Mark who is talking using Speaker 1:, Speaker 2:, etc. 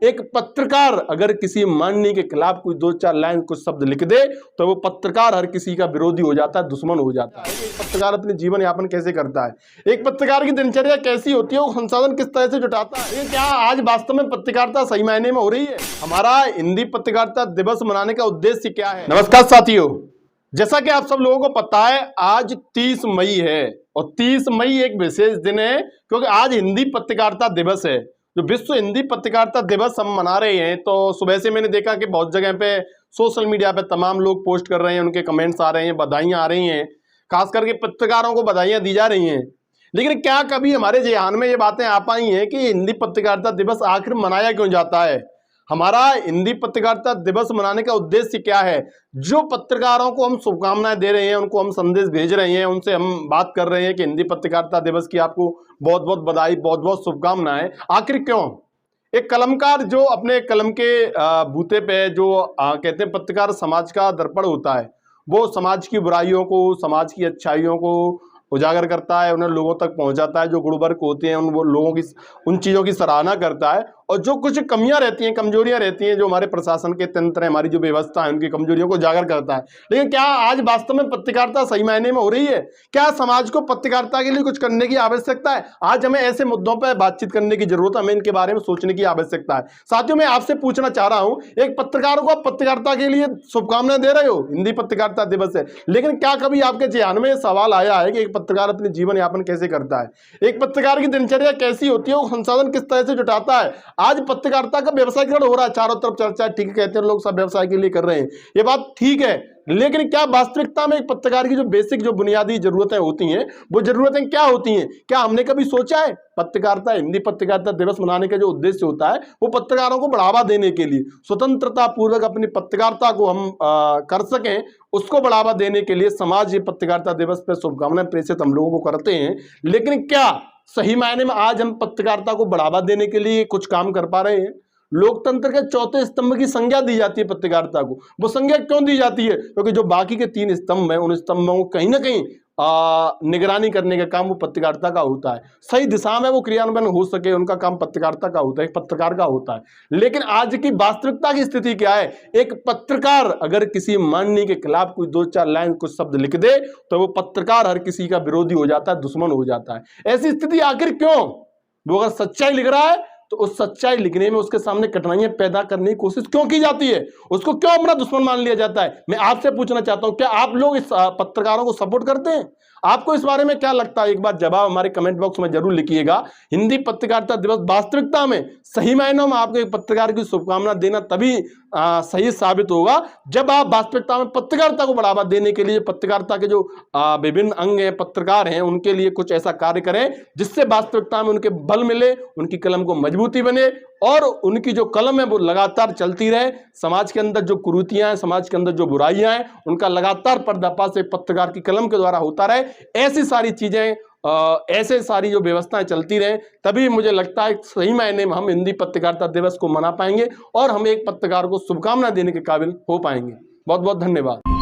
Speaker 1: एक पत्रकार अगर किसी माननीय के खिलाफ कोई दो चार लाइन कुछ शब्द लिख दे तो वो पत्रकार हर किसी का विरोधी हो जाता है, दुश्मन हो जाता है। एक पत्रकार अपने जीवन यापन कैसे करता है, एक पत्रकार की दिनचर्या कैसी होती है, वो संसाधन किस तरह से जुटाता है, क्या आज वास्तव में पत्रकारिता सही मायने में हो रही है? हमारा हिंदी पत्रकारिता दिवस मनाने का उद्देश्य क्या है? नमस्कार साथियों, जैसा कि आप सब लोगों को पता है आज 30 मई है और 30 मई एक विशेष दिन है क्योंकि आज हिंदी पत्रकारिता दिवस है। जो विश्व हिंदी पत्रकारिता दिवस हम मना रहे हैं तो सुबह से मैंने देखा कि बहुत जगह पे सोशल मीडिया पे तमाम लोग पोस्ट कर रहे हैं, उनके कमेंट्स आ रहे हैं, बधाइयां आ रही हैं, खास करके पत्रकारों को बधाइयां दी जा रही हैं। लेकिन क्या कभी हमारे ज़हन में ये बातें आ पाई हैं कि हिंदी पत्रकारिता दिवस आखिर मनाया क्यों जाता है? हमारा हिंदी पत्रकारिता दिवस मनाने का उद्देश्य क्या है? जो पत्रकारों को हम शुभकामनाएं दे रहे हैं, उनको हम संदेश भेज रहे हैं, उनसे हम बात कर रहे हैं कि हिंदी पत्रकारिता दिवस की आपको बहुत बहुत बधाई, बहुत बहुत शुभकामनाएं। आखिर क्यों? एक कलमकार जो अपने कलम के बूते पे जो कहते हैं पत्रकार समाज का दर्पण होता है, वो समाज की बुराइयों को, समाज की अच्छाइयों को उजागर करता है, उन्हें लोगों तक पहुंचाता है। जो गुणवर्ग होते हैं उन वो लोगों की उन चीज़ों की सराहना करता है और जो कुछ कमियां रहती हैं, कमजोरियां रहती हैं, जो हमारे प्रशासन के तंत्र है, हमारी जो व्यवस्था है, उनकी कमजोरियों को उजागर करता है। लेकिन क्या आज वास्तव में पत्रकारिता सही मायने में हो रही है? क्या समाज को पत्रकारिता के लिए कुछ करने की आवश्यकता है? आज हमें ऐसे मुद्दों पर बातचीत करने की जरूरत है, हमें इनके बारे में सोचने की आवश्यकता है। साथियों, मैं आपसे पूछना चाह रहा हूं, एक पत्रकार को आप पत्रकारिता के लिए शुभकामनाएं दे रहे हो, हिंदी पत्रकारिता दिवस है, लेकिन क्या कभी आपके ध्यान में सवाल आया है कि एक पत्रकार अपने जीवन यापन कैसे करता है, एक पत्रकार की दिनचर्या कैसी होती है, वो संसाधन किस तरह से जुटाता है? आज पत्रकारिता का व्यवसायीकरण हो रहा है, चारों तरफ चर्चा, ठीक है, कहते हैं लोग सब व्यवसाय के लिए कर रहे हैं, ये बात ठीक है, लेकिन क्या वास्तविकता में एक पत्रकार की जो बेसिक जो बुनियादी जरूरतें होती हैं वो जरूरतें क्या होती हैं? क्या हमने कभी सोचा है? पत्रकारिता हिंदी पत्रकारिता दिवस मनाने का जो उद्देश्य होता है वो पत्रकारों को बढ़ावा देने के लिए, स्वतंत्रता पूर्वक अपनी पत्रकारिता को हम कर सकें, उसको बढ़ावा देने के लिए समाज ये पत्रकारिता दिवस पर शुभकामनाएं प्रेषित हम लोगों को करते हैं। लेकिन क्या सही मायने में आज हम पत्रकारिता को बढ़ावा देने के लिए कुछ काम कर पा रहे हैं? लोकतंत्र के चौथे स्तंभ की संज्ञा दी जाती है पत्रकारिता को। वो संज्ञा क्यों दी जाती है? क्योंकि जो बाकी के 3 स्तंभ हैं, उन स्तंभों को कहीं ना कहीं निगरानी करने का काम वो पत्रकारिता का होता है। सही दिशा में वो क्रियान्वयन हो सके, उनका काम पत्रकारिता का होता है, पत्रकार का होता है। लेकिन आज की वास्तविकता की स्थिति क्या है? एक पत्रकार अगर किसी माननीय के खिलाफ कोई दो चार लाइन कुछ शब्द लिख दे तो वो पत्रकार हर किसी का विरोधी हो जाता है, दुश्मन हो जाता है। ऐसी स्थिति आखिर क्यों? वो अगर सच्चाई लिख रहा है तो उस सच्चाई लिखने में उसके सामने कठिनाइयां पैदा करने की कोशिश क्यों की जाती है? उसको क्यों अपना दुश्मन मान लिया जाता है? मैं आपसे पूछना चाहता हूं, क्या आप लोग इस पत्रकारों को सपोर्ट करते हैं? आपको इस बारे में क्या लगता है? एक बार जवाब हमारे कमेंट बॉक्स में जरूर लिखिएगा। हिंदी पत्रकारिता दिवस वास्तविकता में सही मायनों में आपको एक पत्रकार की शुभकामना देना तभी सही साबित होगा जब आप वास्तविकता में पत्रकारिता को बढ़ावा देने के लिए पत्रकारिता के जो विभिन्न अंग हैं, पत्रकार हैं, उनके लिए कुछ ऐसा कार्य करें जिससे वास्तविकता में उनके बल मिले, उनकी कलम को मजबूती बने और उनकी जो कलम है वो लगातार चलती रहे। समाज के अंदर जो कुरीतियां हैं, समाज के अंदर जो बुराइयां हैं, उनका लगातार पर्दाफाश एक पत्रकार की कलम के द्वारा होता रहे। ऐसी सारी चीजें, ऐसे सारी जो व्यवस्थाएं चलती रहे, तभी मुझे लगता है सही मायने में हम हिंदी पत्रकारिता दिवस को मना पाएंगे और हम एक पत्रकार को शुभकामना देने के काबिल हो पाएंगे। बहुत बहुत धन्यवाद।